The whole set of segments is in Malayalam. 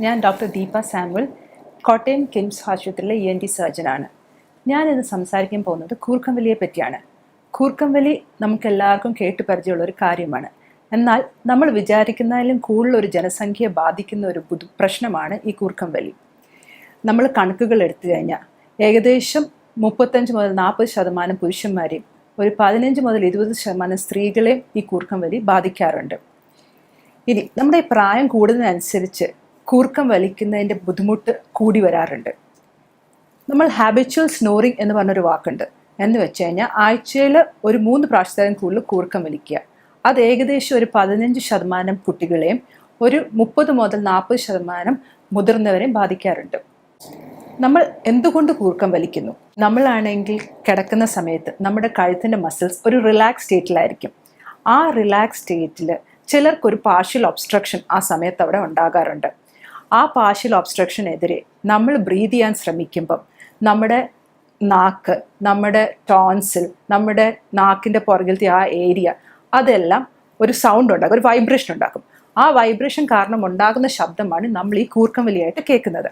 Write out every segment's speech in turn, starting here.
ഞാൻ ഡോക്ടർ ദീപ സാമുവൽ, കോട്ടയം കിംസ് ആശുപത്രിയിലെ ENT സർജനാണ്. ഞാനിന്ന് സംസാരിക്കാൻ പോകുന്നത് കൂർക്കംവലിയെ പറ്റിയാണ്. കൂർക്കംവലി നമുക്കെല്ലാവർക്കും കേട്ട് പരിചയമുള്ളൊരു കാര്യമാണ്. എന്നാൽ നമ്മൾ വിചാരിക്കുന്നതിലും കൂടുതലൊരു ജനസംഖ്യയെ ബാധിക്കുന്ന ഒരു പ്രശ്നമാണ് ഈ കൂർക്കംവലി. നമ്മൾ കണക്കുകൾ എടുത്തു കഴിഞ്ഞാൽ ഏകദേശം 35 മുതൽ 40% പുരുഷന്മാരെയും ഒരു 15 മുതൽ 20% സ്ത്രീകളെയും ഈ കൂർക്കംവലി ബാധിക്കാറുണ്ട്. ഇനി നമ്മുടെ പ്രായം കൂടുന്നതിനനുസരിച്ച് കൂർക്കം വലിക്കുന്നതിൻ്റെ ബുദ്ധിമുട്ട് കൂടി വരാറുണ്ട്. നമ്മൾ ഹാബിച്വൽ സ്നോറിങ് എന്ന് പറഞ്ഞൊരു വാക്കുണ്ട്. എന്ന് വെച്ച് കഴിഞ്ഞാൽ ആഴ്ചയിൽ ഒരു 3 പ്രാവശ്യത്തേക്കും കൂടുതൽ കൂർക്കം വലിക്കുക. അത് ഏകദേശം ഒരു 15% കുട്ടികളെയും ഒരു 30 മുതൽ 40% മുതിർന്നവരെയും ബാധിക്കാറുണ്ട്. നമ്മൾ എന്തുകൊണ്ട് കൂർക്കം വലിക്കുന്നു? നമ്മളാണെങ്കിൽ കിടക്കുന്ന സമയത്ത് നമ്മുടെ കഴുത്തിൻ്റെ മസിൽസ് ഒരു റിലാക്സ് സ്റ്റേറ്റിലായിരിക്കും. ആ റിലാക്സ് സ്റ്റേറ്റിൽ ചിലർക്കൊരു പാർഷ്യൽ ഒബ്സ്ട്രക്ഷൻ ആ സമയത്ത് അവിടെ ഉണ്ടാകാറുണ്ട്. ആ പാർഷ്യൽ ഒബ്സ്ട്രക്ഷനെതിരെ നമ്മൾ ബ്രീത്ത് ചെയ്യാൻ ശ്രമിക്കുമ്പം നമ്മുടെ നാക്ക്, നമ്മുടെ ടോൺസിൽ, നമ്മുടെ നാക്കിൻ്റെ പുറകിലത്തെ ആ ഏരിയ അതെല്ലാം ഒരു സൗണ്ട് ഉണ്ടാക്കും, ഒരു വൈബ്രേഷൻ ഉണ്ടാക്കും. ആ വൈബ്രേഷൻ കാരണം ഉണ്ടാകുന്ന ശബ്ദമാണ് നമ്മൾ ഈ കൂർക്കം വലിയായിട്ട് കേൾക്കുന്നത്.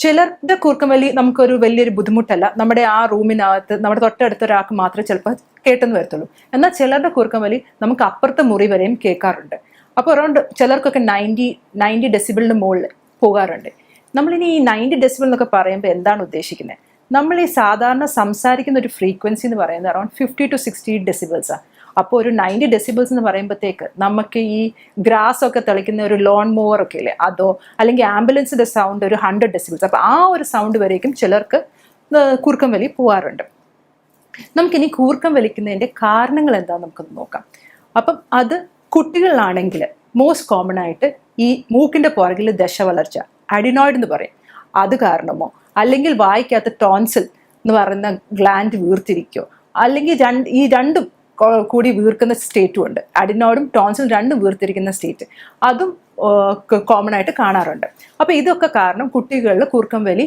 ചിലരുടെ കൂർക്കം വലി നമുക്കൊരു വലിയൊരു ബുദ്ധിമുട്ടല്ല, നമ്മുടെ ആ റൂമിനകത്ത് നമ്മുടെ തൊട്ടടുത്ത ഒരാൾക്ക് മാത്രമേ ചിലപ്പോൾ കേട്ടെന്ന് വരത്തുള്ളൂ. എന്നാൽ ചിലരുടെ കൂർക്കം വലി നമുക്ക് അപ്പുറത്തെ മുറി വരെയും കേൾക്കാറുണ്ട്. അപ്പോൾ അറൗണ്ട് ചിലർക്കൊക്കെ 90 ഡെസിബിളിന് മുകളിൽ പോകാറുണ്ട്. നമ്മളിനി ഈ 90 ഡെസിബിൾ എന്നൊക്കെ പറയുമ്പോൾ എന്താണ് ഉദ്ദേശിക്കുന്നത്? നമ്മൾ ഈ സാധാരണ സംസാരിക്കുന്ന ഒരു ഫ്രീക്വൻസി എന്ന് പറയുന്നത് അറൗണ്ട് 50 to 60 ഡെസിബിൾസാണ്. അപ്പോൾ ഒരു 90 ഡെസിബിൾസ് എന്ന് പറയുമ്പോഴത്തേക്ക് നമുക്ക് ഈ ഗ്രാസ് ഒക്കെ തെളിക്കുന്ന ഒരു ലോൺ മൂവർ ഒക്കെ ഇല്ലേ, അതോ അല്ലെങ്കിൽ ആംബുലൻസിൻ്റെ സൗണ്ട് ഒരു 100 ഡെസിബിൾസ്. അപ്പോൾ ആ ഒരു സൗണ്ട് വരേക്കും ചിലർക്ക് കൂർക്കം വലി പോകാറുണ്ട്. നമുക്കിനി കൂർക്കം വലിക്കുന്നതിൻ്റെ കാരണങ്ങൾ എന്താണെന്ന് നമുക്കൊന്ന് നോക്കാം. അപ്പം അത് കുട്ടികളിലാണെങ്കിൽ മോസ്റ്റ് കോമൺ ആയിട്ട് ഈ മൂക്കിൻ്റെ പുറകിൽ ദശ വളർച്ച, അഡിനോയിഡ് എന്ന് പറയും, അത് കാരണമോ അല്ലെങ്കിൽ വായിക്കകത്ത് ടോൺസിൽ എന്ന് പറയുന്ന ഗ്ലാൻഡ് വീർത്തിരിക്കുകയോ അല്ലെങ്കിൽ ഈ രണ്ടും കൂടി വീർക്കുന്ന സ്റ്റേറ്റും ഉണ്ട്. അഡിനോയിഡും ടോൺസിൽ രണ്ടും വീർത്തിരിക്കുന്ന സ്റ്റേറ്റ് അതും കോമൺ ആയിട്ട് കാണാറുണ്ട്. അപ്പോൾ ഇതൊക്കെ കാരണം കുട്ടികളിൽ കൂർക്കം വലി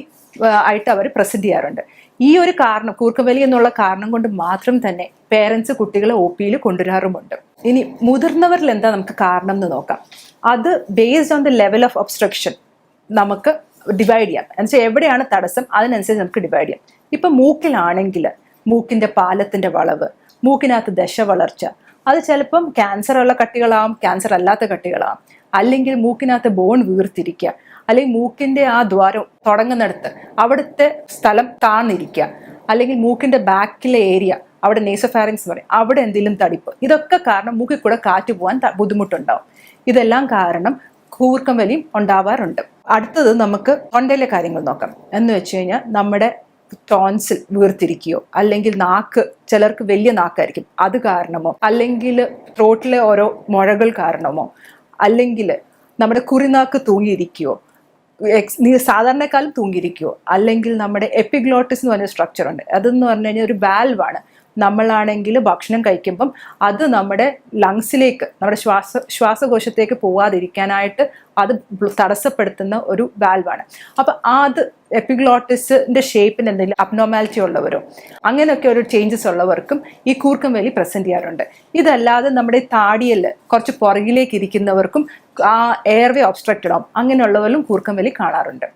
ആയിട്ട് അവർ പ്രസൻറ്റ് ചെയ്യാറുണ്ട്. ഈ ഒരു കാരണം, കൂർക്കം വലി എന്നുള്ള കാരണം കൊണ്ട് മാത്രം തന്നെ പേരൻസ് കുട്ടികളെ OPയിൽ കൊണ്ടുവരാറുമുണ്ട്. ഇനി മുതിർന്നവരിൽ എന്താ നമുക്ക് കാരണം എന്ന് നോക്കാം. അത് based on the level of obstruction നമുക്ക് ഡിവൈഡ് ചെയ്യാം. എന്നുവെച്ചാൽ എവിടെയാണ് തടസ്സം അതിനനുസരിച്ച് നമുക്ക് ഡിവൈഡ് ചെയ്യാം. ഇപ്പം മൂക്കിലാണെങ്കിൽ മൂക്കിൻ്റെ പാലത്തിൻ്റെ വളവ്, മൂക്കിനകത്ത് ദശ വളർച്ച, അത് ചിലപ്പം ക്യാൻസർ ഉള്ള കട്ടികളാവും, ക്യാൻസർ അല്ലാത്ത കട്ടികളാവും. അല്ലെങ്കിൽ മൂക്കിനകത്ത് ബോൺ വീർത്തിരിക്കുക, അല്ലെങ്കിൽ മൂക്കിൻ്റെ ആ ദ്വാരം തുടങ്ങുന്നിടത്ത് അവിടുത്തെ സ്ഥലം താന്നിരിക്കുക, അല്ലെങ്കിൽ മൂക്കിൻ്റെ ബാക്കിലെ ഏരിയ അവിടെ നേസോഫാരിങ്സ് പറയും, അവിടെ എന്തെങ്കിലും തടിപ്പ്, ഇതൊക്കെ കാരണം മൂക്കിൽ കൂടെ കാറ്റ് പോകാൻ ബുദ്ധിമുട്ടുണ്ടാവും. ഇതെല്ലാം കാരണം കൂർക്കം വലിയും ഉണ്ടാവാറുണ്ട്. അടുത്തത് നമുക്ക് തൊണ്ടയിലെ കാര്യങ്ങൾ നോക്കാം. എന്ന് വെച്ച് കഴിഞ്ഞാൽ നമ്മുടെ ടോൺസിൽ വീർത്തിരിക്കുകയോ അല്ലെങ്കിൽ നാക്ക്, ചിലർക്ക് വലിയ നാക്കായിരിക്കും, അത് കാരണമോ, അല്ലെങ്കിൽ ത്രോട്ടിലെ ഓരോ മുഴകൾ കാരണമോ, അല്ലെങ്കിൽ നമ്മുടെ കുറിനാക്ക് തൂങ്ങിയിരിക്കുകയോ, സാധാരണക്കാലം തൂങ്ങിയിരിക്കുകയോ, അല്ലെങ്കിൽ നമ്മുടെ എപ്പിഗ്ലോട്ടിസ് എന്ന് പറഞ്ഞ സ്ട്രക്ചർ ഉണ്ട്. അതെന്ന് പറഞ്ഞു കഴിഞ്ഞാൽ ഒരു വാൽവാണ്. നമ്മളാണെങ്കിൽ ഭക്ഷണം കഴിക്കുമ്പം അത് നമ്മുടെ ലങ്സിലേക്ക്, നമ്മുടെ ശ്വാസകോശത്തേക്ക് പോവാതിരിക്കാനായിട്ട് അത് തടസ്സപ്പെടുത്തുന്ന ഒരു വാൽവാണ്. അപ്പം അത് എപ്പിഗ്ലോട്ടിസിൻ്റെ ഷേപ്പിന് എന്തെങ്കിലും അബ്നോർമാലിറ്റി ഉള്ളവരോ അങ്ങനെയൊക്കെ ഒരു ചേഞ്ചസ് ഉള്ളവർക്കും ഈ കൂർക്കം വലി പ്രസൻറ്റ് ചെയ്യാറുണ്ട്. ഇതല്ലാതെ നമ്മുടെ താടിയിൽ കുറച്ച് പുറകിലേക്ക് ഇരിക്കുന്നവർക്കും ആ എയർവേ ഒബ്സ്ട്രക്റ്റഡ് ആവും, അങ്ങനെയുള്ളവരും കൂർക്കം വലി കാണാറുണ്ട്.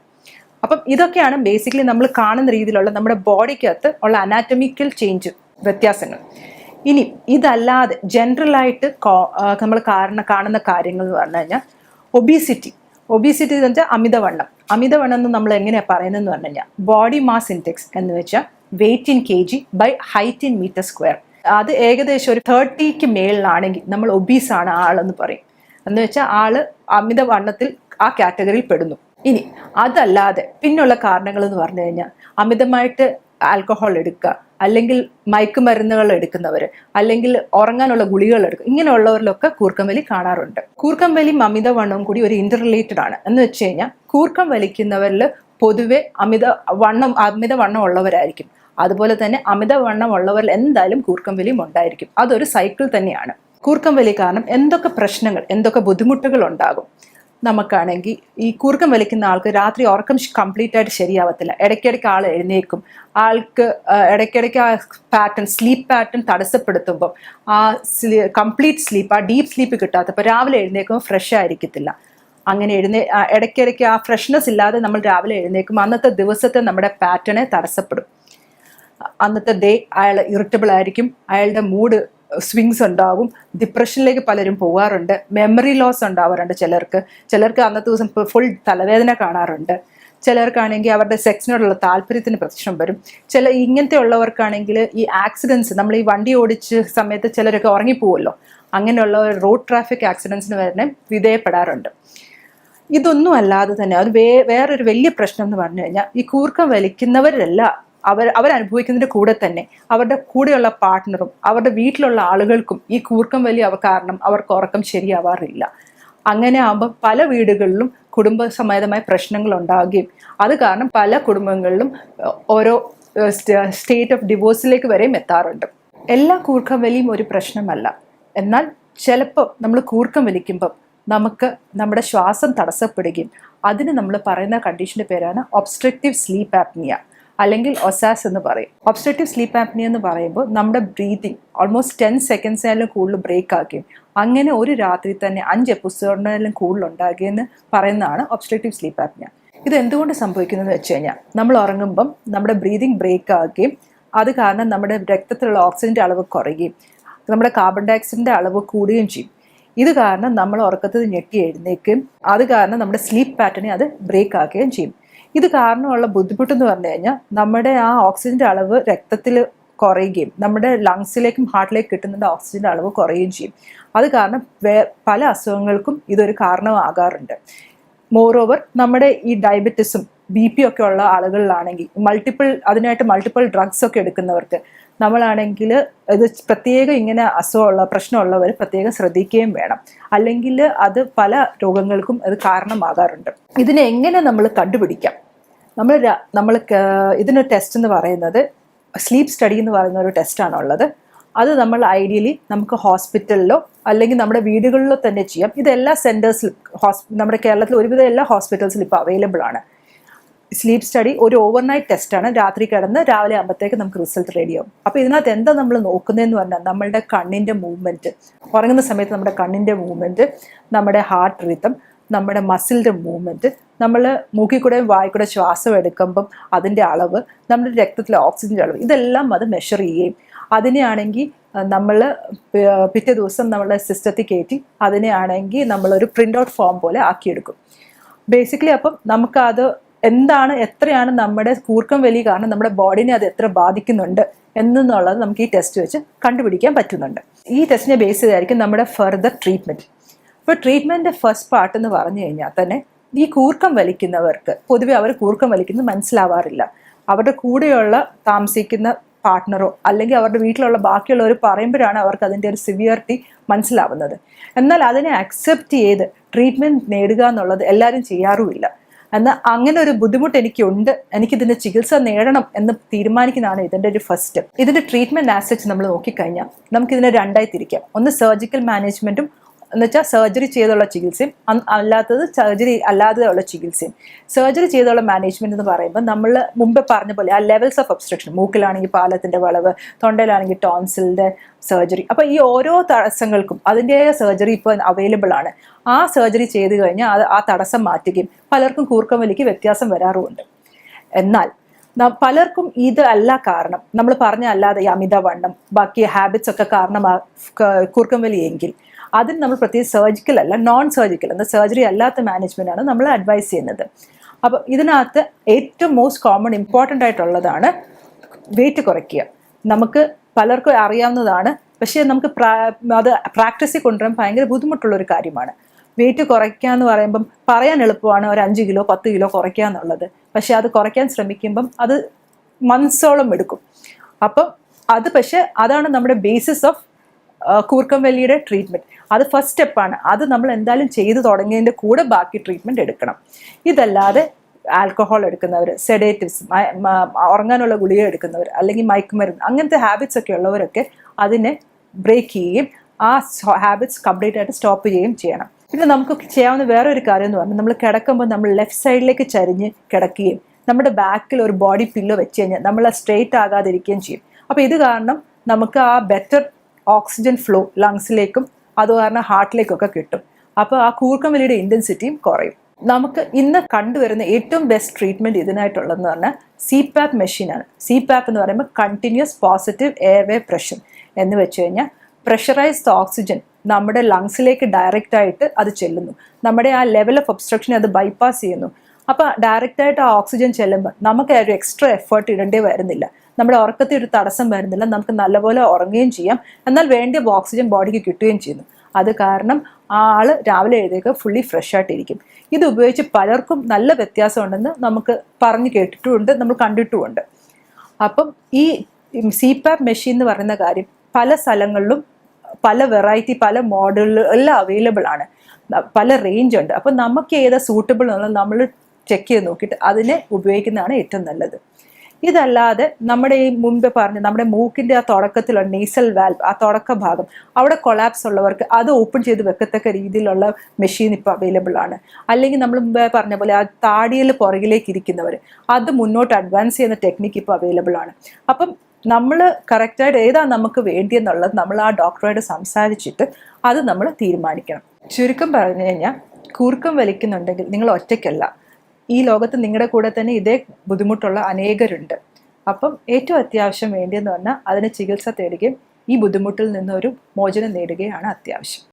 അപ്പം ഇതൊക്കെയാണ് ബേസിക്കലി നമ്മൾ കാണുന്ന രീതിയിലുള്ള നമ്മുടെ ബോഡിക്കകത്ത് ഉള്ള അനാറ്റമിക്കൽ ചേഞ്ച്, വ്യത്യാസങ്ങൾ. ഇനി ഇതല്ലാതെ ജനറലായിട്ട് നമ്മൾ കാണുന്ന കാര്യങ്ങൾ എന്ന് പറഞ്ഞു കഴിഞ്ഞാൽ ഒബീസിറ്റി എന്ന് വെച്ചാൽ അമിതവണ്ണം എന്ന് നമ്മൾ എങ്ങനെയാണ് പറയുന്നതെന്ന് പറഞ്ഞു കഴിഞ്ഞാൽ ബോഡി മാസ് ഇൻഡെക്സ് എന്ന് വെച്ചാൽ weight in kg by height in metre square. അത് ഏകദേശം ഒരു 30ക്ക് മേളിലാണെങ്കിൽ നമ്മൾ ഒബീസ് ആണ് ആളെന്ന് പറയും. എന്ന് വെച്ചാൽ ആള് അമിതവണ്ണത്തിൽ ആ കാറ്റഗറിയിൽ പെടുന്നു. ഇനി അതല്ലാതെ പിന്നുള്ള കാരണങ്ങൾ എന്ന് പറഞ്ഞു കഴിഞ്ഞാൽ അമിതമായിട്ട് ആൽക്കഹോൾ എടുക്കുക, അല്ലെങ്കിൽ മയക്കുമരുന്നുകൾ എടുക്കുന്നവർ, അല്ലെങ്കിൽ ഉറങ്ങാനുള്ള ഗുളികകൾ എടുക്കുക, ഇങ്ങനെയുള്ളവരിലൊക്കെ കൂർക്കം വലി കാണാറുണ്ട്. കൂർക്കം വലിയും അമിതവണ്ണവും കൂടി ഒരു ഇന്റർറിലേറ്റഡ് ആണ്. എന്ന് വെച്ച് കഴിഞ്ഞാൽ കൂർക്കം വലിക്കുന്നവരിൽ പൊതുവെ അമിതവണ്ണം ഉള്ളവരായിരിക്കും. അതുപോലെ തന്നെ അമിതവണ്ണം ഉള്ളവരിൽ എന്തായാലും കൂർക്കം വലിയും ഉണ്ടായിരിക്കും. അതൊരു സൈക്കിൾ തന്നെയാണ്. കൂർക്കം വലി കാരണം എന്തൊക്കെ പ്രശ്നങ്ങൾ, എന്തൊക്കെ ബുദ്ധിമുട്ടുകൾ ഉണ്ടാകും. നമുക്കാണെങ്കിൽ ഈ കൂർക്കം വലിക്കുന്ന ആൾക്ക് രാത്രി ഉറക്കം കംപ്ലീറ്റ് ആയിട്ട് ശരിയാവത്തില്ല. ഇടയ്ക്കിടയ്ക്ക് ആൾ എഴുന്നേക്കും. ആൾക്ക് ഇടയ്ക്കിടയ്ക്ക് ആ സ്ലീപ്പ് പാറ്റേൺ തടസ്സപ്പെടുത്തുമ്പോൾ ആ കംപ്ലീറ്റ് സ്ലീപ്പ്, ആ ഡീപ്പ് സ്ലീപ്പ് കിട്ടാത്തപ്പോൾ രാവിലെ എഴുന്നേക്കുമ്പോൾ ഫ്രഷ് ആയിരിക്കത്തില്ല. അങ്ങനെ ഇടയ്ക്കിടയ്ക്ക് ആ ഫ്രഷ്നെസ് ഇല്ലാതെ നമ്മൾ രാവിലെ എഴുന്നേക്കും, അന്നത്തെ ദിവസത്തെ നമ്മുടെ പാറ്റേണെ തടസ്സപ്പെടും. അന്നത്തെ ഡേ അയാൾ ഇറിറ്റബിൾ ആയിരിക്കും, അയാളുടെ മൂഡ് സ്വിങ്സ് ഉണ്ടാവും, ഡിപ്രഷനിലേക്ക് പലരും പോകാറുണ്ട്, മെമ്മറി ലോസ് ഉണ്ടാവാറുണ്ട് ചിലർക്ക് അന്നത്തെ ദിവസം ഫുൾ തലവേദന കാണാറുണ്ട്, ചിലർക്കാണെങ്കിൽ അവരുടെ സെക്സിനോടുള്ള താല്പര്യത്തിന് പ്രശ്നം വരും. ഇങ്ങനത്തെ ഉള്ളവർക്കാണെങ്കിൽ ഈ ആക്സിഡൻസ്, നമ്മൾ ഈ വണ്ടി ഓടിച്ച് സമയത്ത് ചിലരൊക്കെ ഉറങ്ങിപ്പോവുമല്ലോ, അങ്ങനെയുള്ള റോഡ് ട്രാഫിക് ആക്സിഡൻസിന് വരെ വിധേയപ്പെടാറുണ്ട്. ഇതൊന്നും അല്ലാതെ തന്നെ അത് വേറൊരു വലിയ പ്രശ്നം എന്ന് പറഞ്ഞു കഴിഞ്ഞാൽ, ഈ കൂർക്കം വലിക്കുന്നവരല്ല അവരനുഭവിക്കുന്നതിൻ്റെ കൂടെ തന്നെ അവരുടെ കൂടെയുള്ള പാർട്ട്ണറും അവരുടെ വീട്ടിലുള്ള ആളുകൾക്കും ഈ കൂർക്കം വലി കാരണം അവർക്ക് ഉറക്കം ശരിയാവാറില്ല. അങ്ങനെ ആകുമ്പോൾ പല വീടുകളിലും കുടുംബസമേതമായ പ്രശ്നങ്ങൾ ഉണ്ടാവുകയും അത് കാരണം പല കുടുംബങ്ങളിലും ഓരോ സ്റ്റേറ്റ് ഓഫ് ഡിവോഴ്സിലേക്ക് വരെയും എത്താറുണ്ട്. എല്ലാ കൂർക്കം വലിയും ഒരു പ്രശ്നമല്ല. എന്നാൽ ചിലപ്പോൾ നമ്മൾ കൂർക്കം വലിക്കുമ്പം നമുക്ക് നമ്മുടെ ശ്വാസം തടസ്സപ്പെടുകയും അതിന് നമ്മൾ പറയുന്ന കണ്ടീഷൻ്റെ പേരാണ് ഒബ്സ്ട്രക്റ്റീവ് സ്ലീപ്പ് ആപ്നിയ, അല്ലെങ്കിൽ ഒസാസ് എന്ന് പറയും. ഒബ്സ്ട്രക്റ്റീവ് സ്ലീപ്പ് ആപ്നിയ എന്ന് പറയുമ്പോൾ നമ്മുടെ ബ്രീതിങ് ഓൾമോസ്റ്റ് 10 സെക്കൻഡ്സിനാലും കൂടുതൽ ബ്രേക്ക് ആക്കുകയും അങ്ങനെ ഒരു രാത്രി തന്നെ 5 എപ്പിസോഡിനാലും കൂടുതൽ ഉണ്ടാകുകയെന്ന് പറയുന്നതാണ് ഒബ്സ്ട്രക്റ്റീവ് സ്ലീപ്പ് ആപ്നിയ. ഇത് എന്തുകൊണ്ട് സംഭവിക്കുന്നതെന്ന് വെച്ച് കഴിഞ്ഞാൽ, നമ്മൾ ഉറങ്ങുമ്പം നമ്മുടെ ബ്രീതിങ് ബ്രേക്ക് ആകുകയും അത് കാരണം നമ്മുടെ രക്തത്തിലുള്ള ഓക്സിജൻ്റെ അളവ് കുറയുകയും നമ്മുടെ കാർബൺ ഡൈ ഓക്സൈഡിൻ്റെ അളവ് കൂടുകയും ചെയ്യും. ഇത് കാരണം നമ്മൾ ഉറക്കത്തിൽ ഞെട്ടി എഴുന്നേക്കും, അത് കാരണം നമ്മുടെ സ്ലീപ്പ് പാറ്റേണെ അത് ബ്രേക്ക് ആക്കുകയും ചെയ്യും. ഇത് കാരണമുള്ള ബുദ്ധിമുട്ടെന്ന് പറഞ്ഞു കഴിഞ്ഞാൽ, നമ്മുടെ ആ ഓക്സിജൻ്റെ അളവ് രക്തത്തിൽ കുറയുകയും നമ്മുടെ ലങ്സിലേക്കും ഹാർട്ടിലേക്ക് കിട്ടുന്ന ഓക്സിജൻ്റെ അളവ് കുറയുകയും ചെയ്യും. അത് കാരണം പല അസുഖങ്ങൾക്കും ഇതൊരു കാരണമാകാറുണ്ട്. മോറോവർ നമ്മുടെ ഈ ഡയബറ്റിസും BP ഒക്കെ ഉള്ള ആളുകളിലാണെങ്കിൽ അതിനായിട്ട് മൾട്ടിപ്പിൾ ഡ്രഗ്സ് ഒക്കെ എടുക്കുന്നവർക്ക് നമ്മളാണെങ്കിൽ ഇത് പ്രത്യേകം ഇങ്ങനെ അസുഖമുള്ള പ്രശ്നമുള്ളവർ പ്രത്യേകം ശ്രദ്ധിക്കുകയും വേണം. അല്ലെങ്കിൽ അത് പല രോഗങ്ങൾക്കും അത് കാരണമാകാറുണ്ട്. ഇതിനെ എങ്ങനെ നമ്മൾ കണ്ടുപിടിക്കാം? നമ്മൾ ഇതിന് ടെസ്റ്റ് എന്ന് പറയുന്നത് സ്ലീപ്പ് സ്റ്റഡി എന്ന് പറയുന്ന ഒരു ടെസ്റ്റാണുള്ളത്. അത് നമ്മൾ ഐഡിയലി നമുക്ക് ഹോസ്പിറ്റലിലോ അല്ലെങ്കിൽ നമ്മുടെ വീടുകളിലോ തന്നെ ചെയ്യാം. ഇതെല്ലാ സെൻറ്റേഴ്സിലും നമ്മുടെ കേരളത്തിൽ ഒരുവിധം എല്ലാ ഹോസ്പിറ്റൽസിലും ഇപ്പോൾ അവൈലബിൾ ആണ്. സ്ലീപ്പ് സ്റ്റഡി ഒരു ഓവർനൈറ്റ് ടെസ്റ്റാണ്. രാത്രി കിടന്ന് രാവിലെ ആകുമ്പോഴത്തേക്ക് നമുക്ക് റിസൾട്ട് റെഡിയാവും. അപ്പോൾ ഇതിനകത്ത് എന്താ നമ്മൾ നോക്കുന്നതെന്ന് പറഞ്ഞാൽ, നമ്മളുടെ കണ്ണിൻ്റെ മൂവ്മെൻറ്റ്, ഉറങ്ങുന്ന സമയത്ത് നമ്മുടെ കണ്ണിൻ്റെ മൂവ്മെൻറ്റ്, നമ്മുടെ ഹാർട്ട് റിതം, നമ്മുടെ മസിലിൻ്റെ മൂവ്മെൻറ്റ്, നമ്മൾ മൂക്കിൽ കൂടെ വായിൽ കൂടെ ശ്വാസം എടുക്കുമ്പം അതിൻ്റെ അളവ്, നമ്മുടെ രക്തത്തിലെ ഓക്സിജൻ്റെ അളവ്, ഇതെല്ലാം അത് മെഷർ ചെയ്യുകയും അതിനെയാണെങ്കിൽ നമ്മൾ പിറ്റേ ദിവസം നമ്മളെ സിസ്റ്റത്തിൽ കയറ്റി അതിനെയാണെങ്കിൽ നമ്മളൊരു പ്രിൻ്റ് ഔട്ട് ഫോം പോലെ ആക്കിയെടുക്കും. ബേസിക്കലി അപ്പം നമുക്കത് എത്രയാണ് നമ്മുടെ കൂർക്കം വലി കാരണം നമ്മുടെ ബോഡിനെ അത് എത്ര ബാധിക്കുന്നുണ്ട് എന്നുള്ളത് നമുക്ക് ഈ ടെസ്റ്റ് വെച്ച് കണ്ടുപിടിക്കാൻ പറ്റുന്നുണ്ട്. ഈ ടെസ്റ്റിനെ ബേസ് ചെയ്തായിരിക്കും നമ്മുടെ ഫർദർ ട്രീറ്റ്മെൻറ്റ്. ഇപ്പോൾ ട്രീറ്റ്മെൻറ്റിൻ്റെ ഫസ്റ്റ് പാർട്ട് എന്ന് പറഞ്ഞു കഴിഞ്ഞാൽ തന്നെ, ഈ കൂർക്കം വലിക്കുന്നവർക്ക് പൊതുവെ അവർ കൂർക്കം വലിക്കുന്നത് മനസ്സിലാവാറില്ല. അവരുടെ കൂടെയുള്ള താമസിക്കുന്ന പാർട്ട്ണറോ അല്ലെങ്കിൽ അവരുടെ വീട്ടിലുള്ള ബാക്കിയുള്ളവർ പറയുമ്പോഴാണ് അവർക്ക് അതിൻ്റെ ഒരു സിവിയറിറ്റി മനസ്സിലാവുന്നത്. എന്നാൽ അതിനെ അക്സെപ്റ്റ് ചെയ്ത് ട്രീറ്റ്മെൻറ്റ് നേടുക എന്നുള്ളത് എല്ലാവരും ചെയ്യാറുമില്ല. എന്നാൽ അങ്ങനെ ഒരു ബുദ്ധിമുട്ട് എനിക്കിതിൻ്റെ ചികിത്സ നേടണം എന്ന് തീരുമാനിക്കുന്നതാണ് ഇതിൻ്റെ ഒരു ഫസ്റ്റ് സ്റ്റെപ്പ്. ഇതിൻ്റെ ട്രീറ്റ്മെൻറ്റ് ആസ്പെക്ട്സ് നമ്മൾ നോക്കിക്കഴിഞ്ഞാൽ നമുക്കിതിനെ രണ്ടായി തിരിക്കാം. ഒന്ന് സർജിക്കൽ മാനേജ്മെൻറ്റും, എന്നുവെച്ചാൽ സർജറി ചെയ്തുള്ള ചികിത്സയും, അല്ലാത്തത് സർജറി അല്ലാതെ ഉള്ള ചികിത്സയും. സർജറി ചെയ്തുള്ള മാനേജ്മെൻറ്റ് എന്ന് പറയുമ്പോൾ നമ്മൾ മുമ്പ് പറഞ്ഞ പോലെ ആ ലെവൽസ് ഓഫ് ഒബ്സ്ട്രക്ഷൻ, മൂക്കിലാണെങ്കിൽ പാലത്തിൻ്റെ വളവ്, തൊണ്ടയിലാണെങ്കിൽ ടോൺസിലിൻ്റെ സർജറി. അപ്പോൾ ഈ ഓരോ തടസ്സങ്ങൾക്കും അതിൻ്റെതായ സർജറി ഇപ്പോൾ അവൈലബിൾ ആണ്. ആ സർജറി ചെയ്ത് കഴിഞ്ഞാൽ ആ തടസ്സം മാറ്റുകയും പലർക്കും കൂർക്കം വലിക്ക് വ്യത്യാസം വരാറുമുണ്ട്. എന്നാൽ പലർക്കും ഇത് അല്ല കാരണം, നമ്മൾ പറഞ്ഞ അല്ലാതെ ഈ അമിതവണ്ണം ബാക്കി ഹാബിറ്റ്സ് ഒക്കെ കാരണം കൂർക്കം വലി എങ്കിൽ അതിന് നമ്മൾ പ്രത്യേകിച്ച് സർജിക്കൽ അല്ല, നോൺ സർജിക്കൽ എന്ന സർജറി അല്ലാത്ത മാനേജ്മെൻറ്റാണ് നമ്മൾ അഡ്വൈസ് ചെയ്യുന്നത്. അപ്പോൾ ഇതിനകത്ത് ഏറ്റവും മോസ്റ്റ് കോമൺ ഇമ്പോർട്ടൻ്റ് ആയിട്ടുള്ളതാണ് വെയിറ്റ് കുറയ്ക്കുക. നമുക്ക് പലർക്കും അറിയാവുന്നതാണ്, പക്ഷേ നമുക്ക് അത് പ്രാക്ടീസിൽ കൊണ്ടുവരാൻ ഭയങ്കര ബുദ്ധിമുട്ടുള്ളൊരു കാര്യമാണ്. വെയിറ്റ് കുറയ്ക്കുക എന്ന് പറയുമ്പം പറയാൻ എളുപ്പമാണ്, ഒരു 5 കിലോ 10 കിലോ കുറയ്ക്കുക എന്നുള്ളത്. പക്ഷേ അത് കുറയ്ക്കാൻ ശ്രമിക്കുമ്പം അത് മന്ത്സോളം എടുക്കും. അപ്പം അതാണ് നമ്മുടെ ബേസിസ് ഓഫ് കൂർക്കം വലിയുടെ ട്രീറ്റ്മെൻറ്റ്. അത് ഫസ്റ്റ് സ്റ്റെപ്പാണ്. അത് നമ്മൾ എന്തായാലും ചെയ്തു തുടങ്ങിയതിൻ്റെ കൂടെ ബാക്കി ട്രീറ്റ്മെൻറ്റ് എടുക്കണം. ഇതല്ലാതെ ആൽക്കഹോൾ എടുക്കുന്നവർ, സെഡേറ്റീവ്സ്, ഉറങ്ങാനുള്ള ഗുളിക എടുക്കുന്നവർ, അല്ലെങ്കിൽ മയക്കുമരുന്ന്, അങ്ങനത്തെ ഹാബിറ്റ്സ് ഒക്കെ ഉള്ളവരൊക്കെ അതിനെ ബ്രേക്ക് ചെയ്യുകയും ആ ഹാബിറ്റ്സ് കംപ്ലീറ്റ് ആയിട്ട് സ്റ്റോപ്പ് ചെയ്യുകയും ചെയ്യണം. പിന്നെ നമുക്ക് ചെയ്യാവുന്ന വേറൊരു കാര്യം എന്ന് പറഞ്ഞാൽ, നമ്മൾ കിടക്കുമ്പോൾ നമ്മൾ ലെഫ്റ്റ് സൈഡിലേക്ക് ചരിഞ്ഞ് കിടക്കുകയും നമ്മുടെ ബാക്കിൽ ഒരു ബോഡി പില്ലോ വെച്ച് കഴിഞ്ഞാൽ നമ്മൾ സ്ട്രെയിറ്റ് ആകാതിരിക്കുകയും ചെയ്യും. അപ്പോൾ ഇത് കാരണം നമുക്ക് ആ ബെറ്റർ ഓക്സിജൻ ഫ്ലോ ലങ്സിലേക്കും അത് കാരണം ഹാർട്ടിലേക്കൊക്കെ കിട്ടും. അപ്പോൾ ആ കൂർക്കം വലിയുടെ ഇൻറ്റൻസിറ്റിയും കുറയും. നമുക്ക് ഇന്ന് കണ്ടുവരുന്ന ഏറ്റവും ബെസ്റ്റ് ട്രീറ്റ്മെൻറ്റ് ഇതിനായിട്ടുള്ളതെന്ന് പറഞ്ഞാൽ CPAP മെഷീനാണ്. CPAP എന്ന് പറയുമ്പോൾ കണ്ടിന്യൂസ് പോസിറ്റീവ് എയർവേ പ്രഷർ എന്ന് വെച്ച് കഴിഞ്ഞാൽ പ്രഷറൈസ്ഡ് ഓക്സിജൻ നമ്മുടെ ലങ്സിലേക്ക് ഡയറക്റ്റ് ആയിട്ട് അത് ചെല്ലുന്നു. നമ്മുടെ ആ ലെവൽ ഓഫ് ഒബ്സ്ട്രക്ഷനെ അത് ബൈപ്പാസ് ചെയ്യുന്നു. അപ്പോൾ ഡയറക്റ്റായിട്ട് ആ ഓക്സിജൻ ചെല്ലുമ്പോൾ നമുക്ക് ഒരു എക്സ്ട്രാ എഫേർട്ട് ഇടേണ്ടി വരുന്നില്ല. നമ്മുടെ ഉറക്കത്തിൽ ഒരു തടസ്സം വരുന്നില്ല. നമുക്ക് നല്ലപോലെ ഉറങ്ങുകയും ചെയ്യാം. എന്നാൽ വേണ്ടിയ ഓക്സിജൻ ബോഡിക്ക് കിട്ടുകയും ചെയ്യുന്നു. അത് കാരണം ആ ആള് രാവിലെ എഴുതേക്ക് ഫുള്ളി ഫ്രഷ് ആയിട്ടിരിക്കും. ഇത് ഉപയോഗിച്ച് പലർക്കും നല്ല വ്യത്യാസമുണ്ടെന്ന് നമുക്ക് പറഞ്ഞു കേട്ടിട്ടുമുണ്ട്, നമ്മൾ കണ്ടിട്ടുമുണ്ട്. അപ്പം ഈ CPAP മെഷീൻ എന്ന് പറയുന്ന കാര്യം പല സ്ഥലങ്ങളിലും പല വെറൈറ്റി, പല മോഡലുകൾ എല്ലാം അവൈലബിൾ ആണ്. പല റേഞ്ച് ഉണ്ട്. അപ്പം നമുക്ക് ഏതാ സൂട്ടബിൾ എന്നുള്ളത് നമ്മൾ ചെക്ക് ചെയ്ത് നോക്കിയിട്ട് അതിനെ ഉപയോഗിക്കുന്നതാണ് ഏറ്റവും നല്ലത്. ഇതല്ലാതെ നമ്മുടെ ഈ മുൻപ് പറഞ്ഞ നമ്മുടെ മൂക്കിൻ്റെ ആ തുടക്കത്തിലുള്ള നേസൽ വാൽവ്, ആ തുടക്ക ഭാഗം അവിടെ കൊളാപ്സ് ഉള്ളവർക്ക് അത് ഓപ്പൺ ചെയ്ത് വെക്കത്തക്ക രീതിയിലുള്ള മെഷീൻ ഇപ്പോൾ അവൈലബിൾ ആണ്. അല്ലെങ്കിൽ നമ്മൾ മുമ്പേ പറഞ്ഞ പോലെ ആ താടിയിൽ പുറകിലേക്ക് ഇരിക്കുന്നവർ അത് മുന്നോട്ട് അഡ്വാൻസ് ചെയ്യുന്ന ടെക്നിക്ക് ഇപ്പോൾ അവൈലബിൾ ആണ്. അപ്പം നമ്മൾ കറക്റ്റായിട്ട് ഏതാ നമുക്ക് വേണ്ടിയെന്നുള്ളത് നമ്മൾ ആ ഡോക്ടറോട് സംസാരിച്ചിട്ട് അത് നമ്മൾ തീരുമാനിക്കണം. ചുരുക്കം പറഞ്ഞു കഴിഞ്ഞാൽ കൂർക്കം വലിക്കുന്നുണ്ടെങ്കിൽ നിങ്ങൾ ഒറ്റയ്ക്കല്ല. ഈ ലോകത്ത് നിങ്ങളുടെ കൂടെ തന്നെ ഇതേ ബുദ്ധിമുട്ടുള്ള അനേകരുണ്ട്. അപ്പം ഏറ്റവും അത്യാവശ്യം വേണ്ടിയെന്ന് പറഞ്ഞാൽ അതിന് ചികിത്സ തേടുകയും ഈ ബുദ്ധിമുട്ടിൽ നിന്നൊരു മോചനം നേടുകയാണ് അത്യാവശ്യം.